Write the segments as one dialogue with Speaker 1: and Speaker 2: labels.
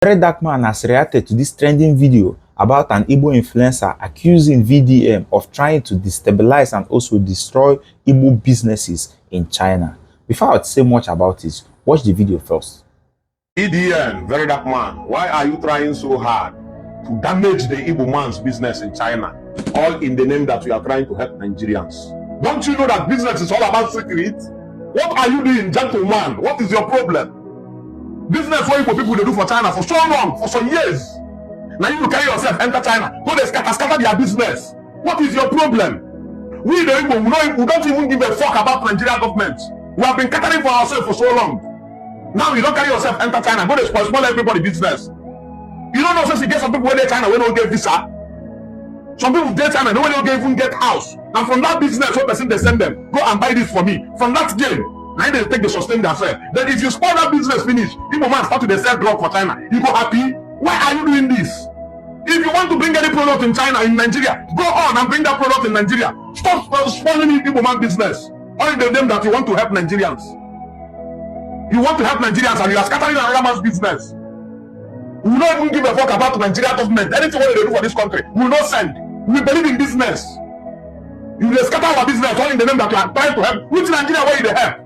Speaker 1: Verydarkman has reacted to this trending video about an Igbo influencer accusing VDM of trying to destabilize and also destroy Igbo businesses in China. Before I say much about it, watch the video first.
Speaker 2: EDN, Verydarkman, why are you trying so hard to damage the Igbo man's business in China? All in the name that we are trying to help Nigerians. Don't you know that business is all about secret? What are you doing, gentleman? What is your problem? Business what Igbo people they do for China for so long, for some years. Now you carry yourself, enter China, go they scatter their business. What is your problem? We the Igbo, we don't even give a fuck about Nigerian government. We have been catering for ourselves for so long. Now you don't carry yourself, enter China, go they spoil everybody business. You don't know, since you get some people where they China, when they don't get visa. Some people get China, they don't even get house. And from that business, what person they send them, go and buy this for me. From that game, now they take the sustain themselves. Then if you spoil that business finish, people man start to sell drug for China. You go happy? Why are you doing this? If you want to bring any product in China, in Nigeria, go on and bring that product in Nigeria. Stop spoiling people man business. Only the name that you want to help Nigerians. You want to help Nigerians and you are scattering another man's business. We will not even give a fuck about the Nigerian government. Anything what they do for this country, we will not send. We believe in business. You will scatter our business all in the name that you are trying to help. Which Nigeria where you they help?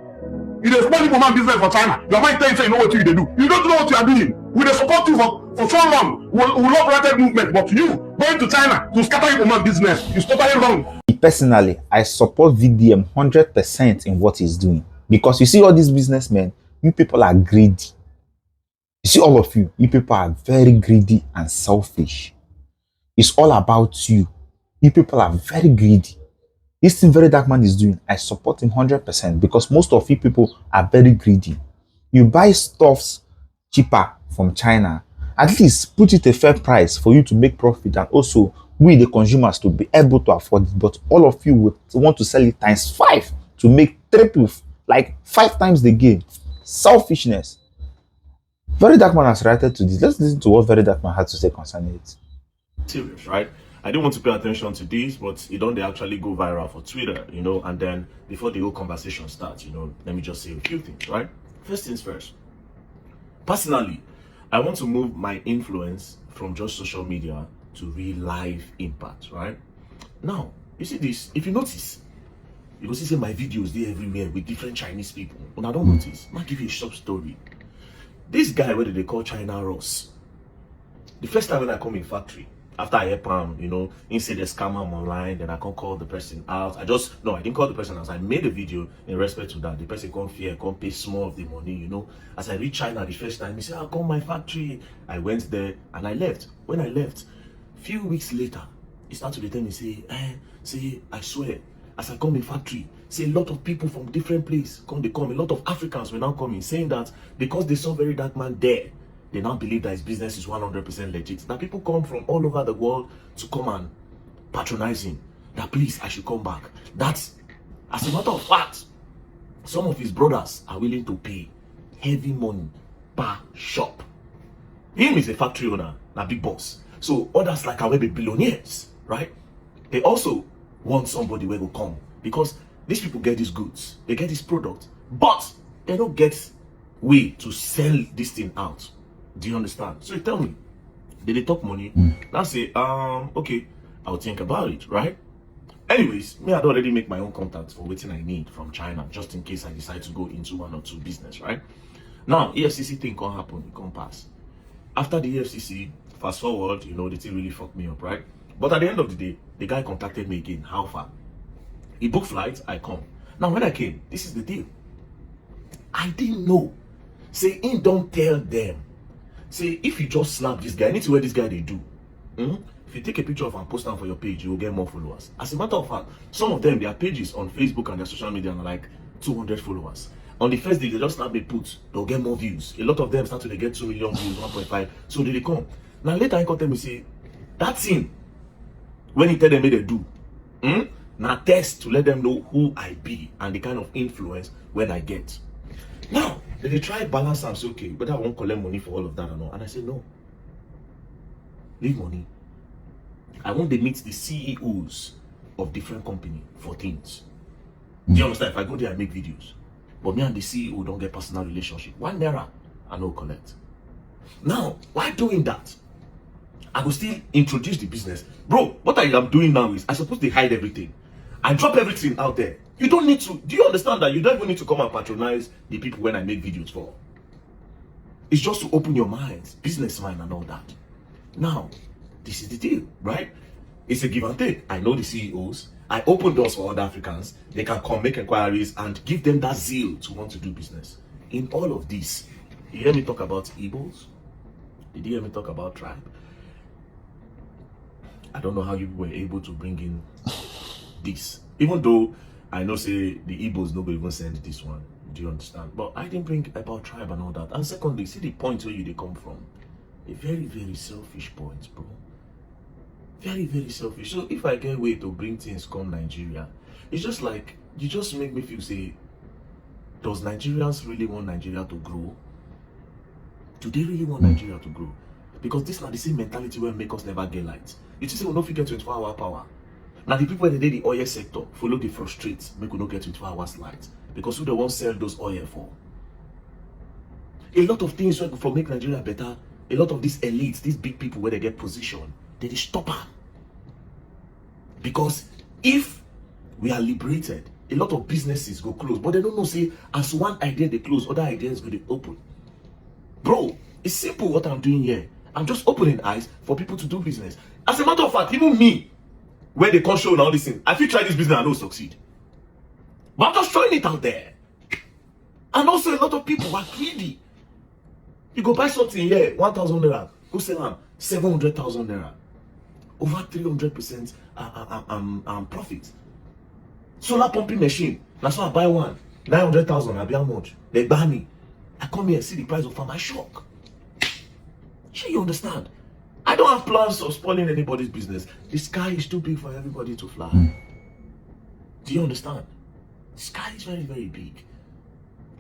Speaker 2: You dey spoil people man business for China. Your mind tells you say you know what you do. You don't know what you are doing. We dey support you for so long. We love rapid movement, but you going to China to scatter people man business is totally wrong.
Speaker 1: Personally, I support VDM 100% in what he's doing, because you see all these businessmen, you people are greedy. You see all of you people are very greedy and selfish. It's all about you. You people are very greedy. This thing Verydarkman is doing, I support him 100% because most of you people are very greedy. You buy stuffs cheaper from China, at least put it a fair price for you to make profit, and also we the consumers to be able to afford it. But all of you would want to sell it ×5 to make triple, like 5 times the gain. Selfishness. Verydarkman has reacted to this. Let's listen to what Verydarkman had to say concerning it.
Speaker 3: Serious, right? I didn't want to pay attention to this, but it don't they actually go viral for Twitter, you know, and then before the whole conversation starts, you know, let me just say a few things, right? First things first. Personally, I want to move my influence from just social media to real life impact, right? Now, you see this, if you notice, you will see my videos there everywhere with different Chinese people. When I don't notice, I'll give you a short story. This guy, what they call China Ross, the first time when I come in factory, after I help him, you know, he said the scammer online, then I can't call the person out. I didn't call the person out. I made a video in respect to that. The person can't fear, can't pay small of the money, you know. As I reached China the first time, he said, I'll come my factory. I went there and I left. When I left, few weeks later, he started to tell me, say, I swear, as I come in factory, say a lot of people from different places come, a lot of Africans were now coming, saying that because they saw Verydarkman there, they now believe that his business is 100% legit. That people come from all over the world to come and patronize him. That please, I should come back. That's, as a matter of fact, some of his brothers are willing to pay heavy money per shop. Him is a factory owner, a big boss. So others like our be billionaires, right? They also want somebody where will come, because these people get these goods, they get this product, but they don't get way to sell this thing out. Do you understand? So you tell me, did they talk money? Now say, okay, I'll think about it, right? Anyways, me, I'd already make my own contacts for what I need from China, just in case I decide to go into 1 or 2 business, right? Now, EFCC thing can't happen, it can't pass. After the EFCC, fast forward, you know, the thing really fucked me up, right? But at the end of the day, the guy contacted me again. How far? He booked flights, I come. Now, when I came, this is the deal. I didn't know. Say, he don't tell them. Say, if you just slap this guy, anything where this guy they do, if you take a picture of and post them for your page, you will get more followers. As a matter of fact, some of them, their pages on Facebook and their social media are like 200 followers. On the first day, they just snap a put, they'll get more views. A lot of them start to get 2 million views, 1.5. So they come. Now later, I got them and say, that thing, when he tell them what they do, now test to let them know who I be and the kind of influence when I get. Now, they try balance and say, okay, but I won't collect money for all of that and all. And I say, no. Leave money. I want to meet the CEOs of different companies for things. Do you understand? If I go there, I make videos. But me and the CEO don't get personal relationship. 1 naira, I no collect. Now, while doing that, I will still introduce the business. Bro, what I am doing now is I supposed to hide everything. I drop everything out there. You don't need to. Do you understand that you don't even need to come and patronize the people when I make videos for? It's just to open your minds, business mind and all that. Now, this is the deal, right? It's a give and take. I know the CEOs. I open doors for other Africans. They can come make inquiries and give them that zeal to want to do business. In all of this, you hear me talk about Igbos? Did you hear me talk about tribe? I don't know how you were able to bring in this. Even though I know say the Igbos nobody even send this one. Do you understand? But I didn't bring about tribe and all that. And secondly, see the point where they come from. A very, very selfish point, bro. Very, very selfish. So if I get way to bring things come Nigeria, it's just like, you just make me feel, say, does Nigerians really want Nigeria to grow? Do they really want Nigeria to grow? Because this is not the same mentality where make us never get light. You just say we don't get 24-hour power. Now the people that dey the oil sector follow the frustrate, make we not get 24 hours light. Because who they won't sell those oil for? A lot of things for make Nigeria better, a lot of these elites, these big people where they get position, they stop her. Because if we are liberated, a lot of businesses go close, but they don't know, say, as one idea they close, other ideas go they open. Bro, it's simple what I'm doing here. I'm just opening eyes for people to do business. As a matter of fact, even me, when they can't show all this thing, I feel try this business and don't succeed. But I'm just throwing it out there. And also a lot of people are greedy. You go buy something here, 1,000 naira, go sell them 700,000 naira. Over 300% profit. Solar pumping machine. That's why I buy one. 900,000, I be how much? They buy me. I come here, see the price of farm, I shock. Sure, you understand? I don't have plans of spoiling anybody's business. The sky is too big for everybody to fly. Do you understand? The sky is very, very big.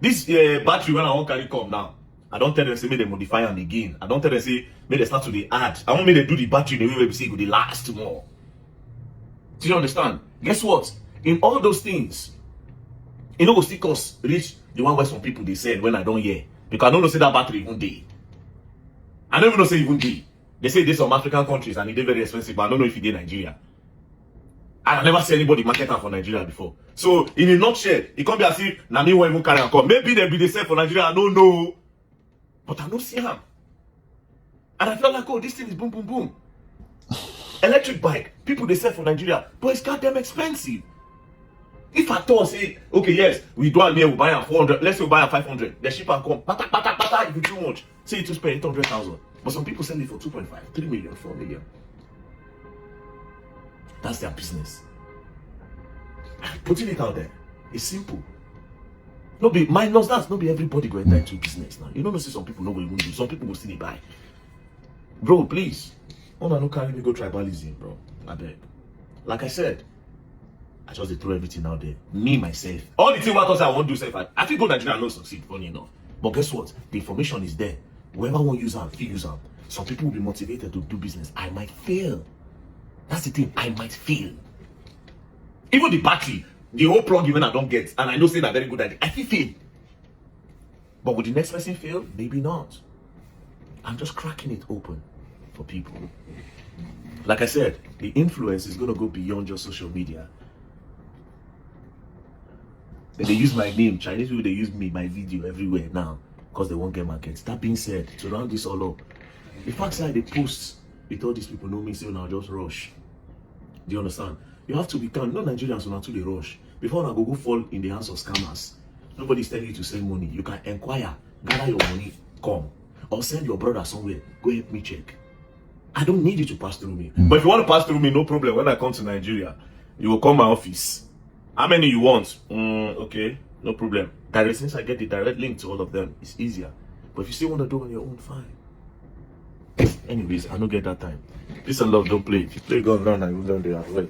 Speaker 3: This battery, when I want carry come now, I don't tell them, say, may they modify them again. I don't tell them, say, may they start to the add. I want me to do the battery in the way we say, they last more. Do you understand? Guess what? In all those things, you know, still cost reach the one where some people they said when I don't hear. Because I don't know, say that battery even day. I don't even know, say even day. They say there's some African countries and it's very expensive, but I don't know if it's in Nigeria. I never see anybody market out for Nigeria before. So, in a nutshell, it can't be as if Nami won't even carry and come. Maybe they'll be the same for Nigeria, I don't know. But I don't see them. And I felt like, oh, this thing is boom, boom, boom. Electric bike, people they sell for Nigeria, but it's goddamn expensive. If I thought, say, okay, yes, we do it here, we buy at 400, let's say we buy at 500, the ship and come, pata, if it's too much, say it to spend 800,000. But some people sell it for 2.5, 3 million, 4 million. That's their business. Putting it out there, it's simple. No be minus that, no be everybody go enter into business now. You don't know, see some people know what you do, some people will still buy. Bro, please, no carry me go tribalism, bro. I beg. Like I said, I just throw everything out there. Me, myself. All the things what I won't do self. I feel go Nigeria and not succeed, funny enough. But guess what? The information is there. Whoever won't use them, feel use them. Some people will be motivated to do business. I might fail. That's the thing. I might fail. Even the battery, the whole plug even I don't get, and I know say that very good idea. I feel fail. But would the next person fail? Maybe not. I'm just cracking it open for people. Like I said, the influence is gonna go beyond just social media. Then they use my name. Chinese people, they use me, my video everywhere now because they won't get markets. That being said, to round this all up, the fact that they post with all these people know me, say now just rush. Do you understand? You have to be calm. No Nigerians will not they rush. Before I go fall in the hands of scammers, nobody's telling you to send money. You can inquire, gather your money, come, or send your brother somewhere. Go help me check. I don't need you to pass through me. But if you want to pass through me, no problem. When I come to Nigeria, you will come my office. How many you want? Okay, no problem. Direct, since I get the direct link to all of them, it's easier. But if you still want to do it on your own, fine. Anyways, I don't get that time. Peace and love, don't play. If you play gun down, I will learn the way.